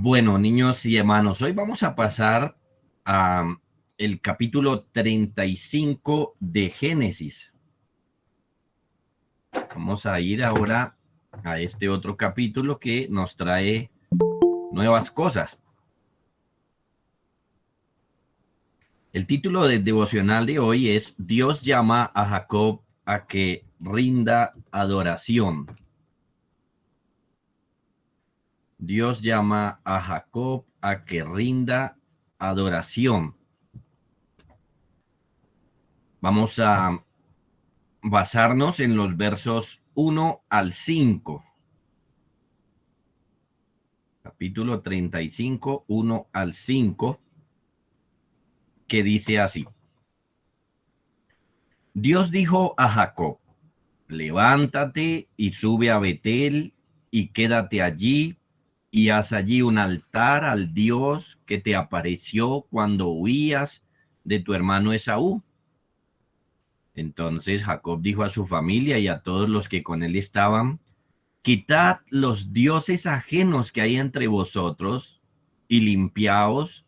Bueno, niños y hermanos, hoy vamos a pasar a el capítulo 35 de Génesis. Vamos a ir ahora a este otro capítulo que nos trae nuevas cosas. El título del devocional de hoy es Dios llama a Jacob a que rinda adoración. Dios llama a Jacob a que rinda adoración. Vamos a basarnos en los versos 1 al 5. Capítulo 35, 1 al 5, que dice así. Dios dijo a Jacob, levántate y sube a Betel y quédate allí y haz allí un altar al Dios que te apareció cuando huías de tu hermano Esaú. Entonces Jacob dijo a su familia y a todos los que con él estaban, quitad los dioses ajenos que hay entre vosotros y limpiaos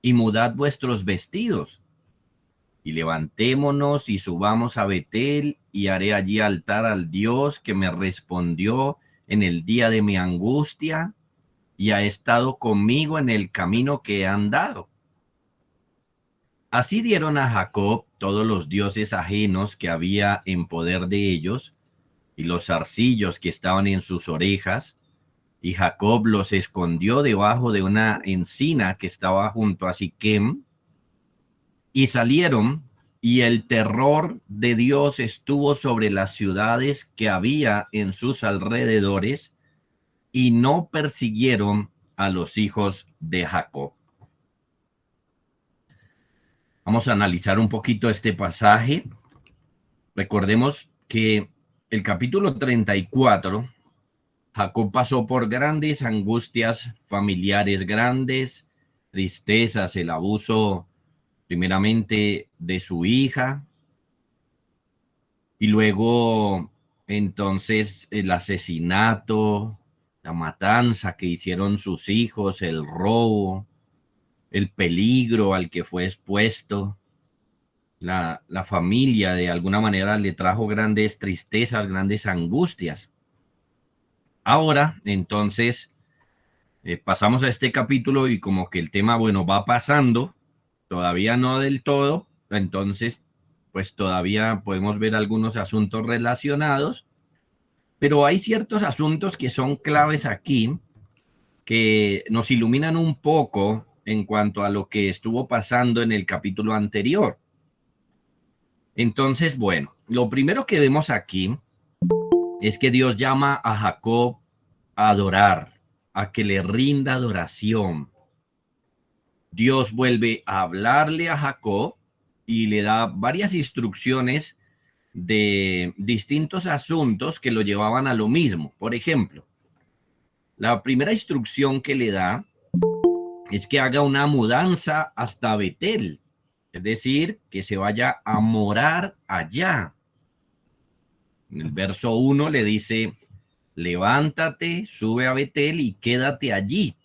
y mudad vuestros vestidos. Y levantémonos y subamos a Betel y haré allí altar al Dios que me respondió en el día de mi angustia y ha estado conmigo en el camino que he andado. Así dieron a Jacob todos los dioses ajenos que había en poder de ellos y los zarcillos que estaban en sus orejas, y Jacob los escondió debajo de una encina que estaba junto a Siquem, y salieron, y el terror de Dios estuvo sobre las ciudades que había en sus alrededores, y no persiguieron a los hijos de Jacob. Vamos a analizar un poquito este pasaje. Recordemos que el capítulo 34, Jacob pasó por grandes angustias familiares, grandes tristezas, el abuso primeramente de su hija y luego entonces el asesinato, la matanza que hicieron sus hijos, el robo, el peligro al que fue expuesto. La familia de alguna manera le trajo grandes tristezas, grandes angustias. Ahora, entonces, pasamos a este capítulo y como que el tema, bueno, va pasando, todavía no del todo, entonces, pues todavía podemos ver algunos asuntos relacionados, pero hay ciertos asuntos que son claves aquí, que nos iluminan un poco en cuanto a lo que estuvo pasando en el capítulo anterior. Entonces, bueno, lo primero que vemos aquí es que Dios llama a Jacob a adorar, a que le rinda adoración. Dios vuelve a hablarle a Jacob y le da varias instrucciones de distintos asuntos que lo llevaban a lo mismo. Por ejemplo, la primera instrucción que le da es que haga una mudanza hasta Betel, es decir, que se vaya a morar allá. En el verso 1 le dice, levántate, sube a Betel y quédate allí.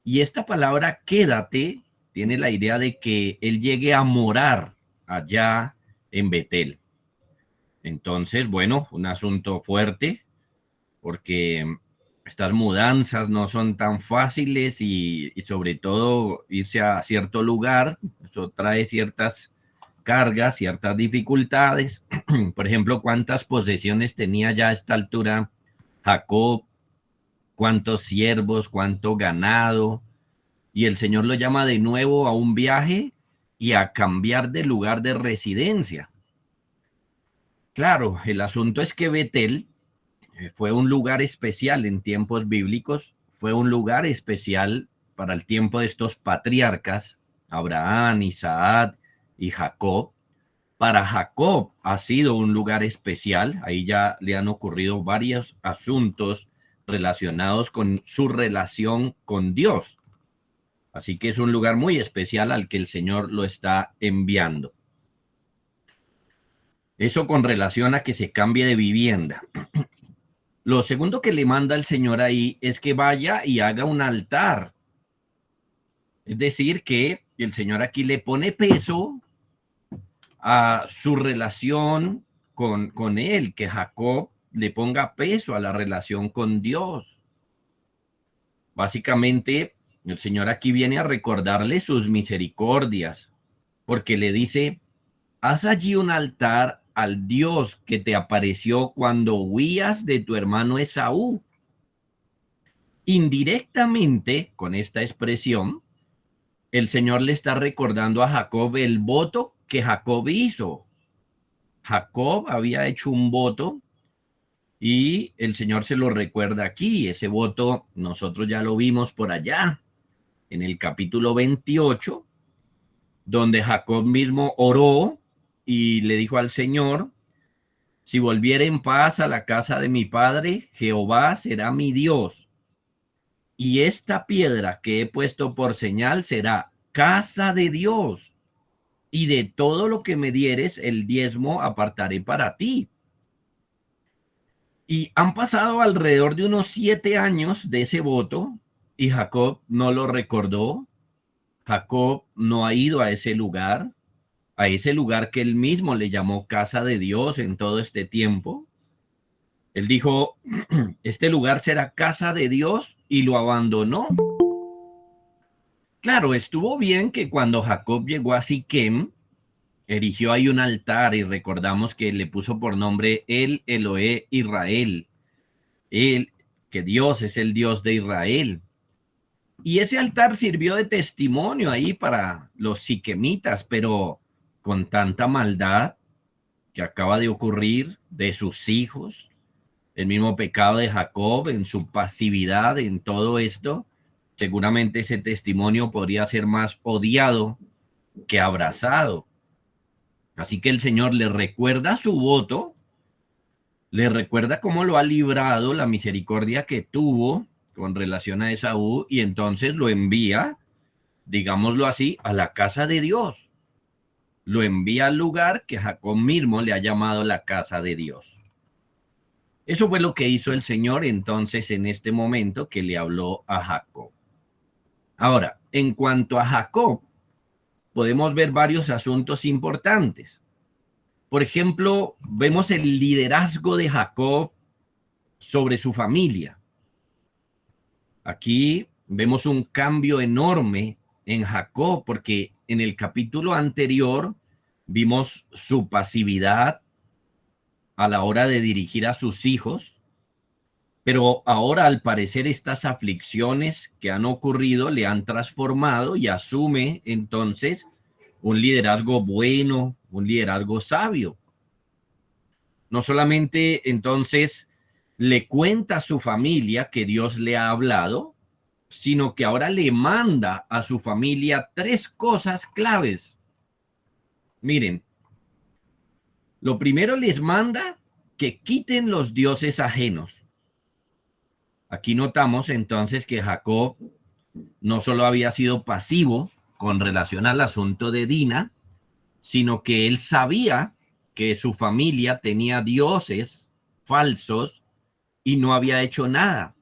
Y esta palabra quédate tiene la idea de que él llegue a morar allá en Betel. Entonces, bueno, un asunto fuerte porque estas mudanzas no son tan fáciles y sobre todo irse a cierto lugar, eso trae ciertas cargas, ciertas dificultades. Por ejemplo, ¿cuántas posesiones tenía ya a esta altura Jacob? ¿Cuántos siervos? ¿Cuánto ganado? Y el Señor lo llama de nuevo a un viaje y a cambiar de lugar de residencia. Claro, el asunto es que Betel fue un lugar especial en tiempos bíblicos, fue un lugar especial para el tiempo de estos patriarcas, Abraham, Isaac y Jacob. Para Jacob ha sido un lugar especial, ahí ya le han ocurrido varios asuntos relacionados con su relación con Dios. Así que es un lugar muy especial al que el Señor lo está enviando. Eso con relación a que se cambie de vivienda. Lo segundo que le manda el Señor ahí es que vaya y haga un altar. Es decir, que el Señor aquí le pone peso a su relación con él, que Jacob le ponga peso a la relación con Dios. Básicamente, el Señor aquí viene a recordarle sus misericordias, porque le dice, haz allí un altar al Dios que te apareció cuando huías de tu hermano Esaú. Indirectamente, con esta expresión, el Señor le está recordando a Jacob el voto que Jacob hizo. Jacob había hecho un voto y el Señor se lo recuerda aquí. Ese voto nosotros ya lo vimos por allá en el capítulo 28, donde Jacob mismo oró y le dijo al Señor, si volviera en paz a la casa de mi padre, Jehová será mi Dios. Y esta piedra que he puesto por señal será casa de Dios. Y de todo lo que me dieres, el diezmo apartaré para ti. Y han pasado alrededor de unos 7 años de ese voto y Jacob no lo recordó. Jacob no ha ido a ese lugar que él mismo le llamó casa de Dios en todo este tiempo. Él dijo, este lugar será casa de Dios y lo abandonó. Claro, estuvo bien que cuando Jacob llegó a Siquem, erigió ahí un altar y recordamos que le puso por nombre el Eloé Israel, el que Dios es el Dios de Israel. Y ese altar sirvió de testimonio ahí para los siquemitas, pero con tanta maldad que acaba de ocurrir de sus hijos, el mismo pecado de Jacob en su pasividad en todo esto, seguramente ese testimonio podría ser más odiado que abrazado. Así que el Señor le recuerda su voto, le recuerda cómo lo ha librado, la misericordia que tuvo con relación a Esaú, y entonces lo envía, digámoslo así, a la casa de Dios. Lo envía al lugar que Jacob mismo le ha llamado la casa de Dios. Eso fue lo que hizo el Señor entonces en este momento que le habló a Jacob. Ahora, en cuanto a Jacob, podemos ver varios asuntos importantes. Por ejemplo, vemos el liderazgo de Jacob sobre su familia. Aquí vemos un cambio enorme en Jacob, porque en el capítulo anterior vimos su pasividad a la hora de dirigir a sus hijos, pero ahora al parecer estas aflicciones que han ocurrido le han transformado y asume entonces un liderazgo bueno, un liderazgo sabio. No solamente entonces le cuenta a su familia que Dios le ha hablado, sino que ahora le manda a su familia 3 cosas claves. Miren, lo primero les manda que quiten los dioses ajenos. Aquí notamos entonces que Jacob no solo había sido pasivo con relación al asunto de Dina, sino que él sabía que su familia tenía dioses falsos y no había hecho nada.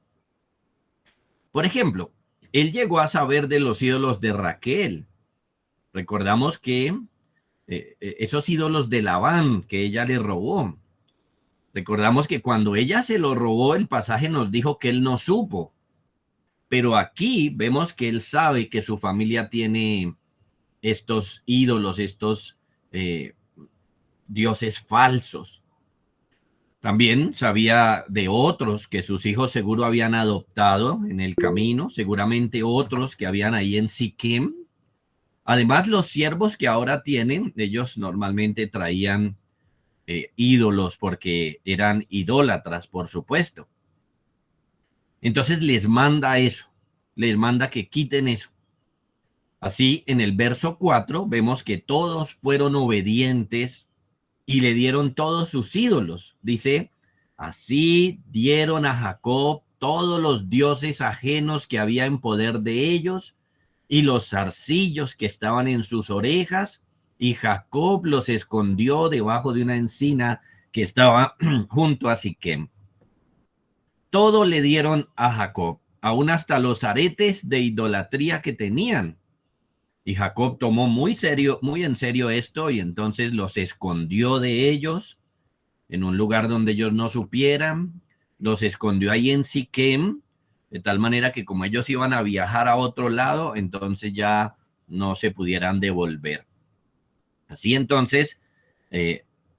Por ejemplo, él llegó a saber de los ídolos de Raquel. Recordamos que esos ídolos de Labán que ella le robó. Recordamos que cuando ella se lo robó, el pasaje nos dijo que él no supo. Pero aquí vemos que él sabe que su familia tiene estos ídolos, estos dioses falsos. También sabía de otros que sus hijos seguro habían adoptado en el camino, seguramente otros que habían ahí en Siquem. Además, los siervos que ahora tienen, ellos normalmente traían ídolos porque eran idólatras, por supuesto. Entonces les manda eso, les manda que quiten eso. Así, en el verso 4 vemos que todos fueron obedientes y le dieron todos sus ídolos. Dice, así dieron a Jacob todos los dioses ajenos que había en poder de ellos y los zarcillos que estaban en sus orejas, y Jacob los escondió debajo de una encina que estaba junto a Siquem. todo le dieron a Jacob, aún hasta los aretes de idolatría que tenían. Y Jacob tomó muy en serio esto, y entonces los escondió de ellos en un lugar donde ellos no supieran. Los escondió ahí en Siquem, de tal manera que como ellos iban a viajar a otro lado, entonces ya no se pudieran devolver. Así entonces,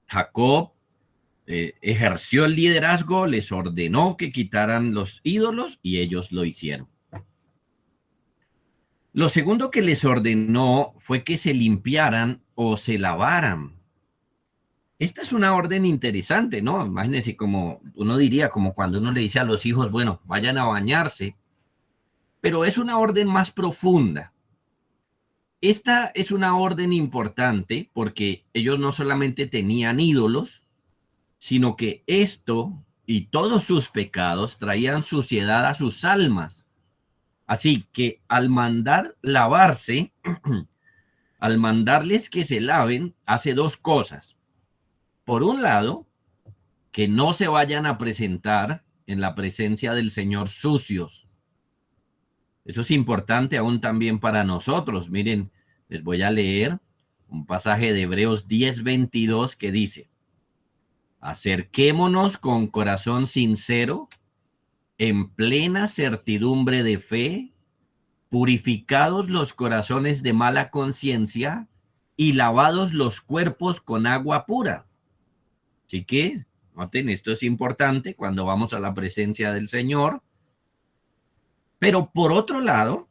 Jacob ejerció el liderazgo, les ordenó que quitaran los ídolos y ellos lo hicieron. Lo segundo que les ordenó fue que se limpiaran o se lavaran. Esta es una orden interesante, ¿no? Imagínense, como uno diría, como cuando uno le dice a los hijos, bueno, vayan a bañarse, pero es una orden más profunda. Esta es una orden importante porque ellos no solamente tenían ídolos, sino que esto y todos sus pecados traían suciedad a sus almas. Así que al mandar lavarse, al mandarles que se laven, hace dos cosas. Por un lado, que no se vayan a presentar en la presencia del Señor sucios. Eso es importante aún también para nosotros. Miren, les voy a leer un pasaje de Hebreos 10:22 que dice: acerquémonos con corazón sincero, en plena certidumbre de fe, purificados los corazones de mala conciencia y lavados los cuerpos con agua pura. Así que, noten, esto es importante cuando vamos a la presencia del Señor. Pero por otro lado,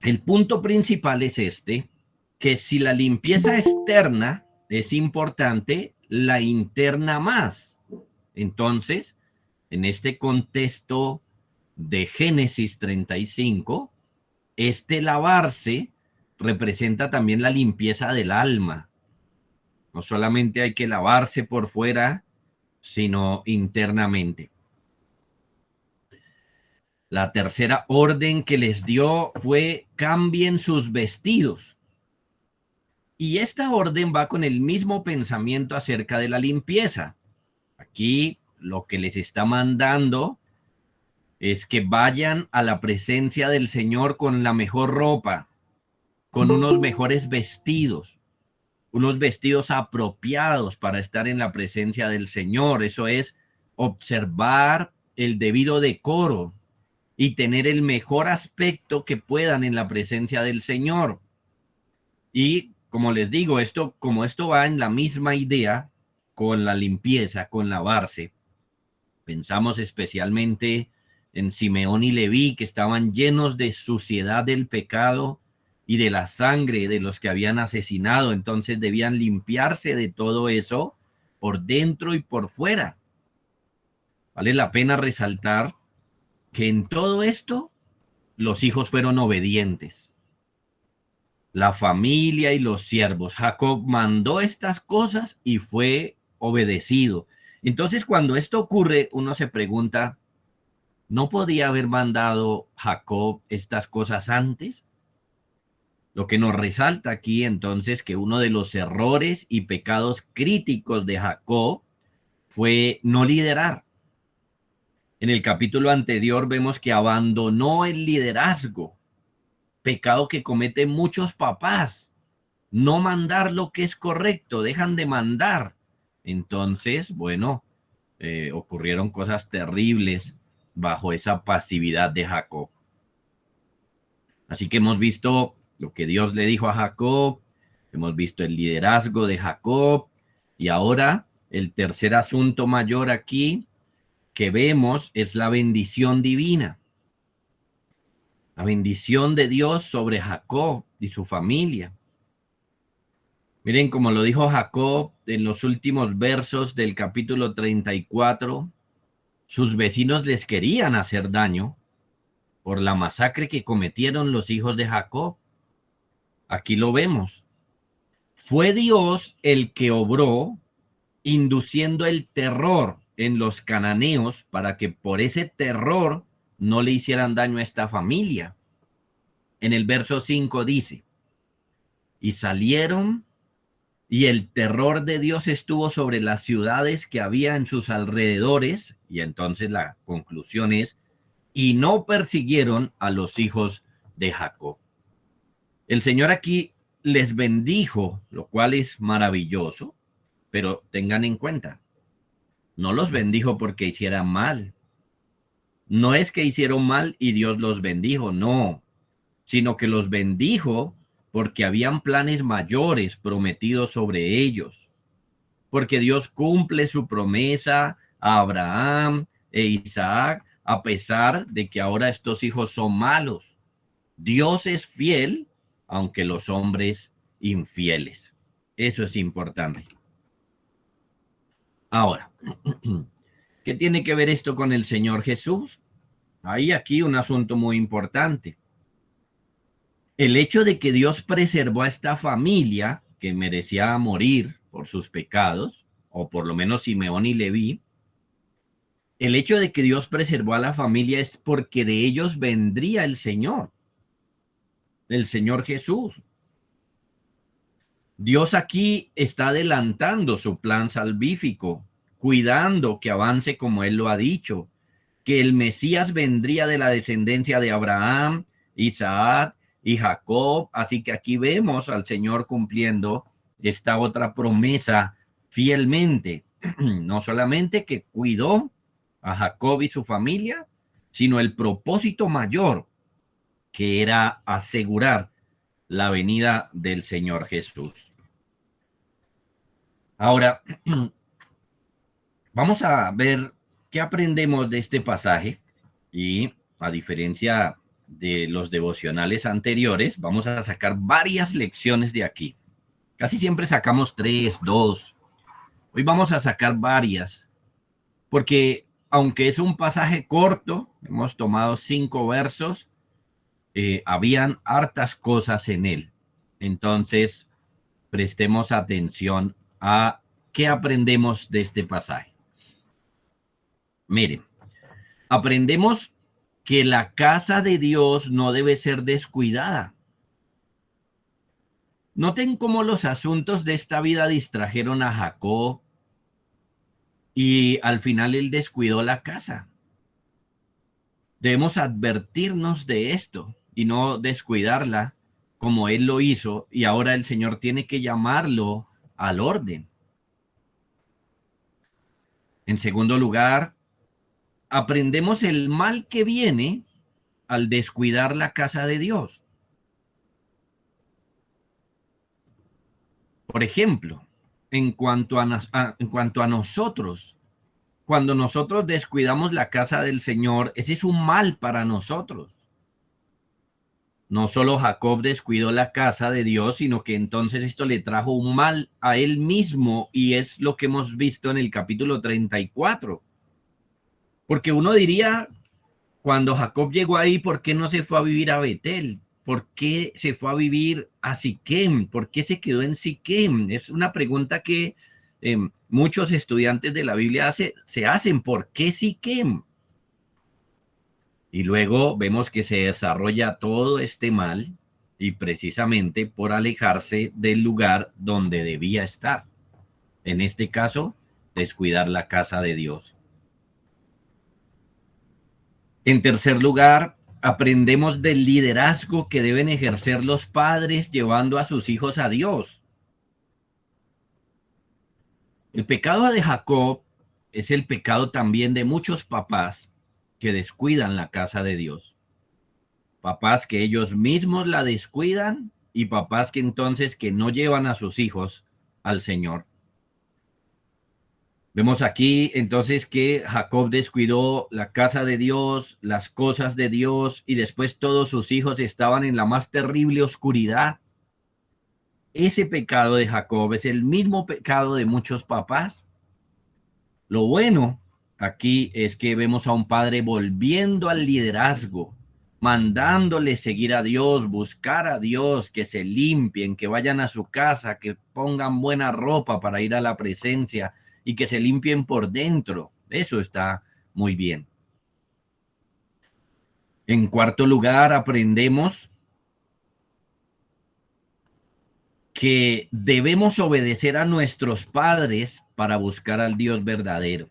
el punto principal es este, que si la limpieza externa es importante, la interna más. Entonces, en este contexto de Génesis 35, este lavarse representa también la limpieza del alma. No solamente hay que lavarse por fuera, sino internamente. La tercera orden que les dio fue: cambien sus vestidos. Y esta orden va con el mismo pensamiento acerca de la limpieza. Aquí lo que les está mandando es que vayan a la presencia del Señor con la mejor ropa, con unos mejores vestidos, unos vestidos apropiados para estar en la presencia del Señor. Eso es observar el debido decoro y tener el mejor aspecto que puedan en la presencia del Señor. Y como les digo, como esto va en la misma idea con la limpieza, con lavarse, pensamos especialmente en Simeón y Leví, que estaban llenos de suciedad del pecado y de la sangre de los que habían asesinado. Entonces debían limpiarse de todo eso por dentro y por fuera. Vale la pena resaltar que en todo esto los hijos fueron obedientes. La familia y los siervos. Jacob mandó estas cosas y fue obedecido. Entonces, cuando esto ocurre, uno se pregunta, ¿no podía haber mandado Jacob estas cosas antes? Lo que nos resalta aquí entonces que uno de los errores y pecados críticos de Jacob fue no liderar. En el capítulo anterior vemos que abandonó el liderazgo, pecado que cometen muchos papás. No mandar lo que es correcto, dejan de mandar. Entonces, bueno, ocurrieron cosas terribles bajo esa pasividad de Jacob. Así que hemos visto lo que Dios le dijo a Jacob, hemos visto el liderazgo de Jacob, y ahora el tercer asunto mayor aquí que vemos es la bendición divina. La bendición de Dios sobre Jacob y su familia. Miren, como lo dijo Jacob en los últimos versos del capítulo 34, sus vecinos les querían hacer daño por la masacre que cometieron los hijos de Jacob. Aquí lo vemos. Fue Dios el que obró, induciendo el terror en los cananeos para que por ese terror no le hicieran daño a esta familia. En el verso 5 dice: y salieron y el terror de Dios estuvo sobre las ciudades que había en sus alrededores, y entonces la conclusión es, y no persiguieron a los hijos de Jacob. El Señor aquí les bendijo, lo cual es maravilloso, pero tengan en cuenta, no los bendijo porque hicieran mal. No es que hicieron mal y Dios los bendijo, no, sino que los bendijo porque habían planes mayores prometidos sobre ellos, porque Dios cumple su promesa a Abraham e Isaac, a pesar de que ahora estos hijos son malos. Dios es fiel, aunque los hombres infieles. Eso es importante. Ahora, ¿qué tiene que ver esto con el Señor Jesús? Hay aquí un asunto muy importante. El hecho de que Dios preservó a esta familia que merecía morir por sus pecados, o por lo menos Simeón y Leví, el hecho de que Dios preservó a la familia es porque de ellos vendría el Señor Jesús. Dios aquí está adelantando su plan salvífico, cuidando que avance como Él lo ha dicho, que el Mesías vendría de la descendencia de Abraham, Isaac y Jacob. Así que aquí vemos al Señor cumpliendo esta otra promesa fielmente. No solamente que cuidó a Jacob y su familia, sino el propósito mayor, que era asegurar la venida del Señor Jesús. Ahora, vamos a ver qué aprendemos de este pasaje y a diferencia de los devocionales anteriores, vamos a sacar varias lecciones de aquí. Casi siempre sacamos 3, 2. Hoy vamos a sacar varias, porque aunque es un pasaje corto, hemos tomado 5 versos, habían hartas cosas en él. Entonces, prestemos atención a qué aprendemos de este pasaje. Miren, aprendemos que la casa de Dios no debe ser descuidada. Noten cómo los asuntos de esta vida distrajeron a Jacob y al final él descuidó la casa. Debemos advertirnos de esto y no descuidarla como él lo hizo, y ahora el Señor tiene que llamarlo al orden. En segundo lugar, aprendemos el mal que viene al descuidar la casa de Dios. Por ejemplo, en cuanto a nosotros, cuando nosotros descuidamos la casa del Señor, ese es un mal para nosotros. No solo Jacob descuidó la casa de Dios, sino que entonces esto le trajo un mal a él mismo, y es lo que hemos visto en el capítulo 34. Porque uno diría, cuando Jacob llegó ahí, ¿por qué no se fue a vivir a Betel? ¿Por qué se fue a vivir a Siquem? ¿Por qué se quedó en Siquem? Es una pregunta que muchos estudiantes de la Biblia se hacen. ¿Por qué Siquem? Y luego vemos que se desarrolla todo este mal, y precisamente por alejarse del lugar donde debía estar. En este caso, descuidar la casa de Dios. En tercer lugar, aprendemos del liderazgo que deben ejercer los padres llevando a sus hijos a Dios. El pecado de Jacob es el pecado también de muchos papás que descuidan la casa de Dios. Papás que ellos mismos la descuidan, y papás que entonces que no llevan a sus hijos al Señor. Vemos aquí entonces que Jacob descuidó la casa de Dios, las cosas de Dios, y después todos sus hijos estaban en la más terrible oscuridad. Ese pecado de Jacob es el mismo pecado de muchos papás. Lo bueno aquí es que vemos a un padre volviendo al liderazgo, mandándole seguir a Dios, buscar a Dios, que se limpien, que vayan a su casa, que pongan buena ropa para ir a la presencia y que se limpien por dentro. Eso está muy bien. En cuarto lugar, aprendemos que debemos obedecer a nuestros padres para buscar al Dios verdadero.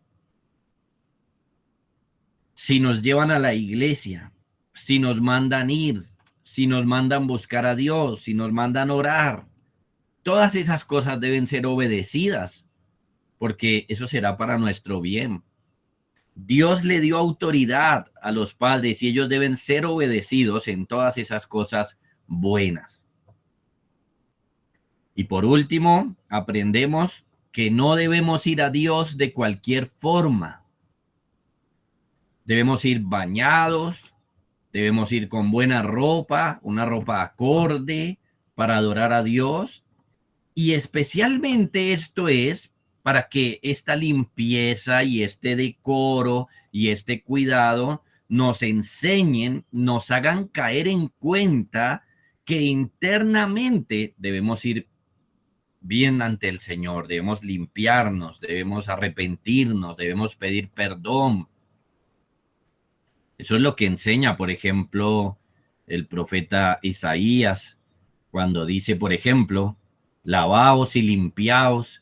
Si nos llevan a la iglesia, si nos mandan ir, si nos mandan buscar a Dios, si nos mandan orar, todas esas cosas deben ser obedecidas, porque eso será para nuestro bien. Dios le dio autoridad a los padres y ellos deben ser obedecidos en todas esas cosas buenas. Y por último, aprendemos que no debemos ir a Dios de cualquier forma. Debemos ir bañados, debemos ir con buena ropa, una ropa acorde para adorar a Dios. Y especialmente esto es para que esta limpieza y este decoro y este cuidado nos enseñen, nos hagan caer en cuenta que internamente debemos ir bien ante el Señor, debemos limpiarnos, debemos arrepentirnos, debemos pedir perdón. Eso es lo que enseña, por ejemplo, el profeta Isaías, cuando dice, por ejemplo, lavaos y limpiaos,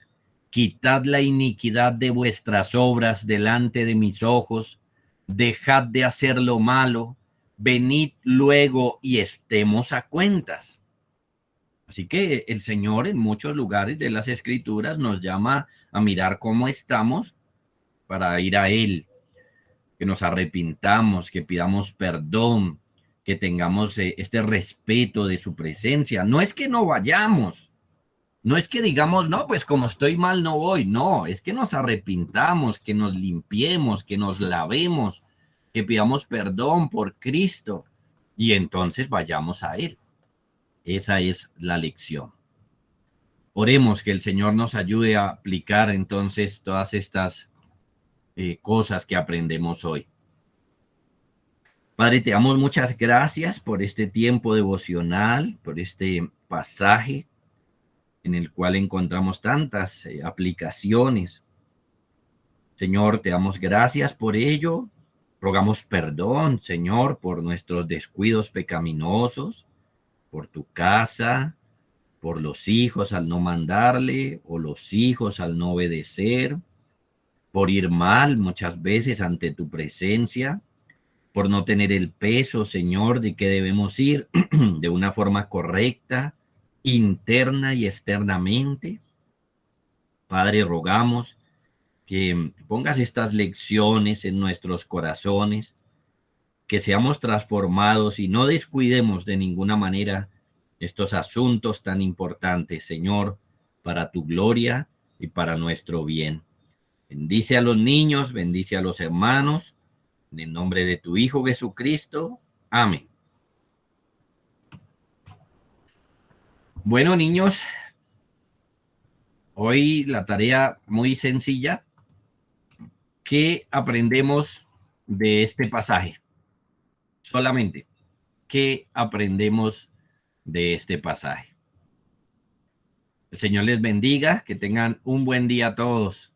quitad la iniquidad de vuestras obras delante de mis ojos, dejad de hacer lo malo, venid luego y estemos a cuentas. Así que el Señor en muchos lugares de las Escrituras nos llama a mirar cómo estamos para ir a Él, que nos arrepintamos, que pidamos perdón, que tengamos este respeto de su presencia. No es que no vayamos, no es que digamos, no, pues como estoy mal no voy, no, es que nos arrepintamos, que nos limpiemos, que nos lavemos, que pidamos perdón por Cristo y entonces vayamos a Él. Esa es la lección. Oremos que el Señor nos ayude a aplicar entonces todas estas cosas que aprendemos hoy. Padre, te damos muchas gracias por este tiempo devocional, por este pasaje en el cual encontramos tantas aplicaciones. Señor, te damos gracias por ello. Rogamos perdón, Señor, por nuestros descuidos pecaminosos, por tu casa, por los hijos al no mandarle o los hijos al no obedecer, por ir mal muchas veces ante tu presencia, por no tener el peso, Señor, de que debemos ir de una forma correcta, interna y externamente. Padre, rogamos que pongas estas lecciones en nuestros corazones, que seamos transformados y no descuidemos de ninguna manera estos asuntos tan importantes, Señor, para tu gloria y para nuestro bien. Bendice a los niños, bendice a los hermanos, en el nombre de tu Hijo Jesucristo. Amén. Bueno, niños, hoy la tarea muy sencilla. ¿Qué aprendemos de este pasaje? Solamente, ¿qué aprendemos de este pasaje? El Señor les bendiga, que tengan un buen día a todos.